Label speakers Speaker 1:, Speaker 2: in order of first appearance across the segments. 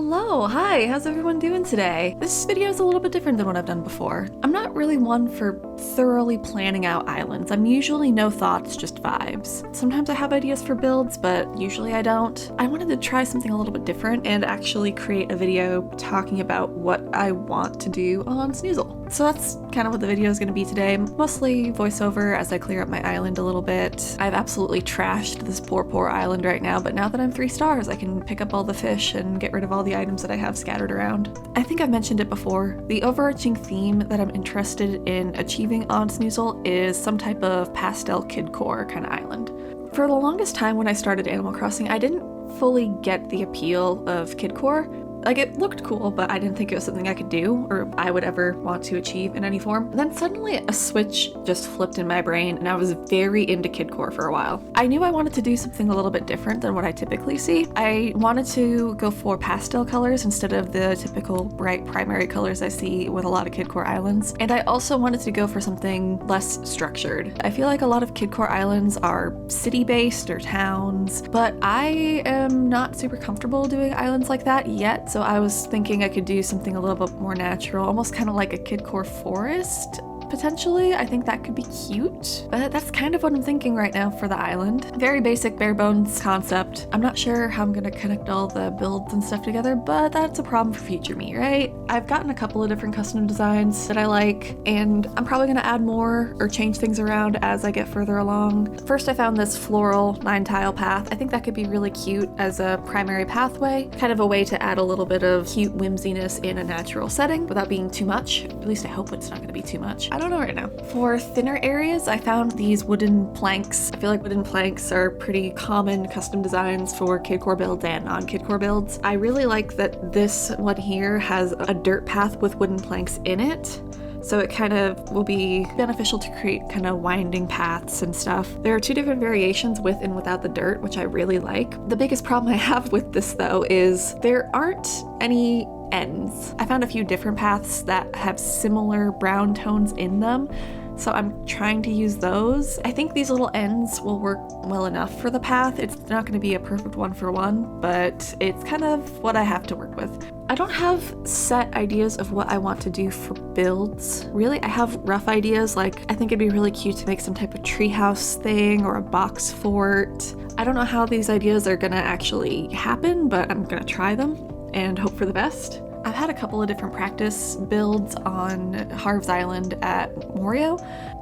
Speaker 1: Hello, hi, how's everyone doing today? This video is a little bit different than what I've done before. I'm not really one for thoroughly planning out islands. I'm usually no thoughts, just vibes. Sometimes I have ideas for builds, but usually I don't. I wanted to try something a little bit different and actually create a video talking about what I want to do on Snoozle. So that's kind of what the video is going to be today. Mostly voiceover as I clear up my island a little bit. I've absolutely trashed this poor island right now, but now that I'm 3 stars, I can pick up all the fish and get rid of all the items that I have scattered around. I think I've mentioned it before. The overarching theme that I'm interested in achieving on Snoozle is some type of pastel kidcore kind of island. For the longest time when I started Animal Crossing, I didn't fully get the appeal of kidcore. Like, it looked cool, but I didn't think it was something I could do or I would ever want to achieve in any form. Then suddenly a switch just flipped in my brain and I was very into kidcore for a while. I knew I wanted to do something a little bit different than what I typically see. I wanted to go for pastel colors instead of the typical bright primary colors I see with a lot of kidcore islands. And I also wanted to go for something less structured. I feel like a lot of kidcore islands are city-based or towns, but I am not super comfortable doing islands like that yet. So I was thinking I could do something a little bit more natural, almost kind of like a kidcore forest, potentially. I think that could be cute, but that's kind of what I'm thinking right now for the island. Very basic, bare bones concept. I'm not sure how I'm gonna connect all the builds and stuff together, but that's a problem for future me, right? I've gotten a couple of different custom designs that I like, and I'm probably gonna add more or change things around as I get further along. First, I found this floral 9-tile path. I think that could be really cute as a primary pathway, kind of a way to add a little bit of cute whimsiness in a natural setting without being too much. At least I hope it's not gonna be too much. I don't know right now. For thinner areas, I found these wooden planks. I feel like wooden planks are pretty common custom designs for kidcore builds and non-kidcore builds. I really like that this one here has a dirt path with wooden planks in it. So it kind of will be beneficial to create kind of winding paths and stuff. There are 2 different variations with and without the dirt, which I really like. The biggest problem I have with this though is there aren't any ends. I found a few different paths that have similar brown tones in them, so I'm trying to use those. I think these little ends will work well enough for the path. It's not going to be a perfect one for one, but it's kind of what I have to work with. I don't have set ideas of what I want to do for builds. Really, I have rough ideas, like I think it'd be really cute to make some type of treehouse thing or a box fort. I don't know how these ideas are gonna actually happen, but I'm gonna try them and hope for the best. I've had a couple of different practice builds on Harv's Island at Morio.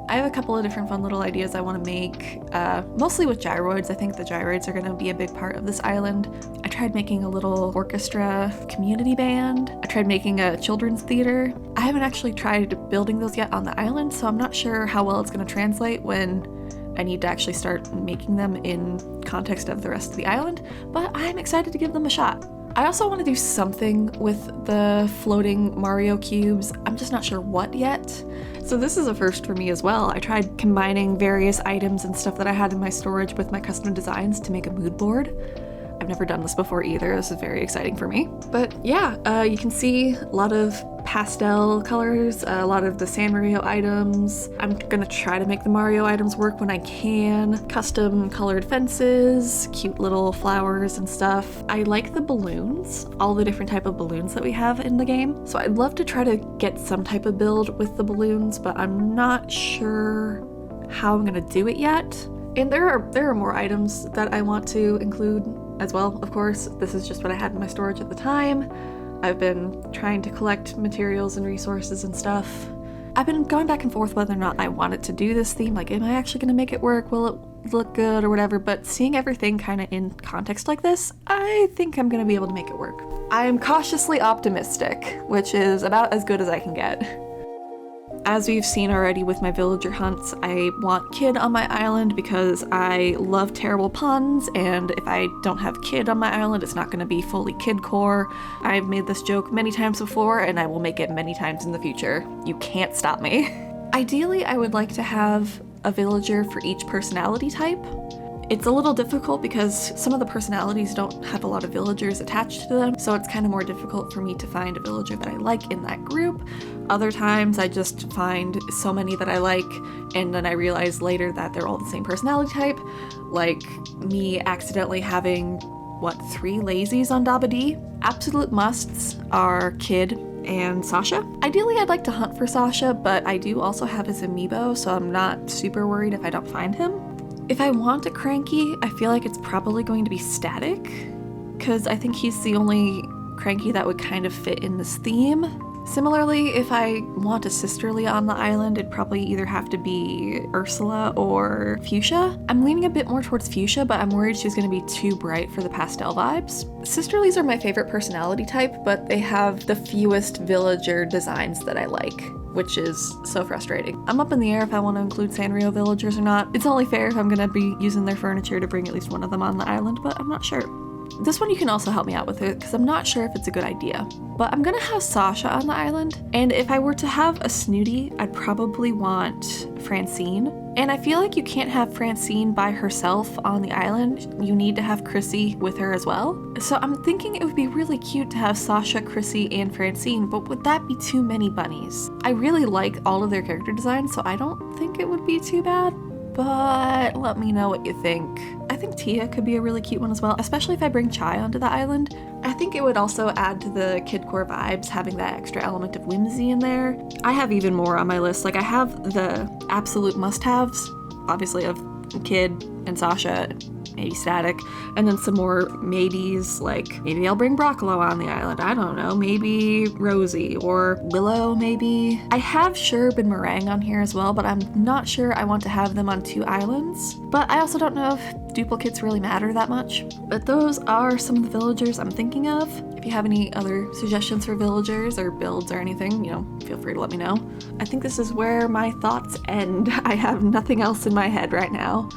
Speaker 1: I have a couple of different fun little ideas I want to make, mostly with gyroids. I think the gyroids are going to be a big part of this island. I tried making a little orchestra community band. I tried making a children's theater. I haven't actually tried building those yet on the island, so I'm not sure how well it's going to translate when I need to actually start making them in context of the rest of the island, but I'm excited to give them a shot. I also want to do something with the floating Mario cubes. I'm just not sure what yet. So this is a first for me as well. I tried combining various items and stuff that I had in my storage with my custom designs to make a mood board. I've never done this before either. This is very exciting for me. But yeah, you can see a lot of pastel colors, a lot of the San Mario items. I'm gonna try to make the Mario items work when I can. Custom colored fences, cute little flowers and stuff. I like the balloons, all the different type of balloons that we have in the game. So I'd love to try to get some type of build with the balloons, but I'm not sure how I'm gonna do it yet. And there are more items that I want to include as well, of course. This is just what I had in my storage at the time. I've been trying to collect materials and resources and stuff. I've been going back and forth whether or not I wanted to do this theme, like am I actually gonna make it work? Will it look good or whatever? But seeing everything kind of in context like this, I think I'm gonna be able to make it work. I am cautiously optimistic, which is about as good as I can get. As we've seen already with my villager hunts, I want kid on my island because I love terrible puns, and if I don't have kid on my island, it's not going to be fully kidcore. I've made this joke many times before, and I will make it many times in the future. You can't stop me. Ideally, I would like to have a villager for each personality type. It's a little difficult because some of the personalities don't have a lot of villagers attached to them, so it's kind of more difficult for me to find a villager that I like in that group. Other times I just find so many that I like, and then I realize later that they're all the same personality type, like me accidentally having 3 lazies on Dabadi. Absolute musts are Kid and Sasha. Ideally, I'd like to hunt for Sasha, but I do also have his amiibo, so I'm not super worried if I don't find him. If I want a cranky, I feel like it's probably going to be Static, because I think he's the only cranky that would kind of fit in this theme. Similarly, if I want a sisterly on the island, it'd probably either have to be Ursula or Fuchsia. I'm leaning a bit more towards Fuchsia, but I'm worried she's going to be too bright for the pastel vibes. Sisterlies are my favorite personality type, but they have the fewest villager designs that I like, which is so frustrating. I'm up in the air if I want to include Sanrio villagers or not. It's only fair if I'm going to be using their furniture to bring at least one of them on the island, but I'm not sure. This one you can also help me out with it, because I'm not sure if it's a good idea. But I'm gonna have Sasha on the island, and if I were to have a snooty, I'd probably want Francine. And I feel like you can't have Francine by herself on the island. You need to have Chrissy with her as well. So I'm thinking it would be really cute to have Sasha, Chrissy, and Francine, but would that be too many bunnies? I really like all of their character designs, so I don't think it would be too bad. But let me know what you think. I think Tia could be a really cute one as well, especially if I bring Chai onto the island. I think it would also add to the kidcore vibes, having that extra element of whimsy in there. I have even more on my list. Like, I have the absolute must-haves, obviously, of Kid and Sasha, maybe Static, and then some more maybes, like maybe I'll bring Broccolo on the island, I don't know, maybe Rosie or Willow maybe. I have Sherb and Meringue on here as well, but I'm not sure I want to have them on 2 islands. But I also don't know if duplicates really matter that much. But those are some of the villagers I'm thinking of. If you have any other suggestions for villagers or builds or anything, you know, feel free to let me know. I think this is where my thoughts end. I have nothing else in my head right now.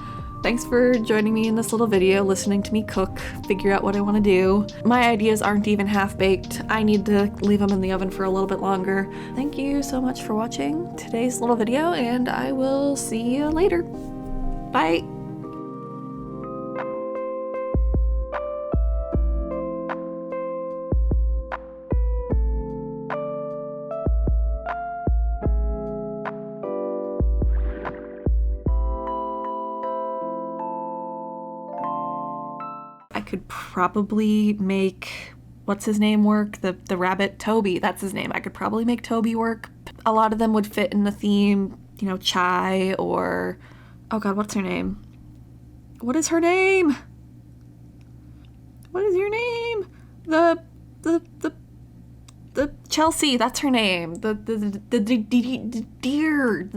Speaker 1: Thanks for joining me in this little video, listening to me cook, figure out what I want to do. My ideas aren't even half-baked. I need to leave them in the oven for a little bit longer. Thank you so much for watching today's little video, and I will see you later. Bye! I could probably make, what's his name work? The rabbit, Toby, that's his name. I could probably make Toby work. A lot of them would fit in the theme, you know, Chai or, oh god, what's her name? What is her name? What is your name? The Chelsea, that's her name. The deer,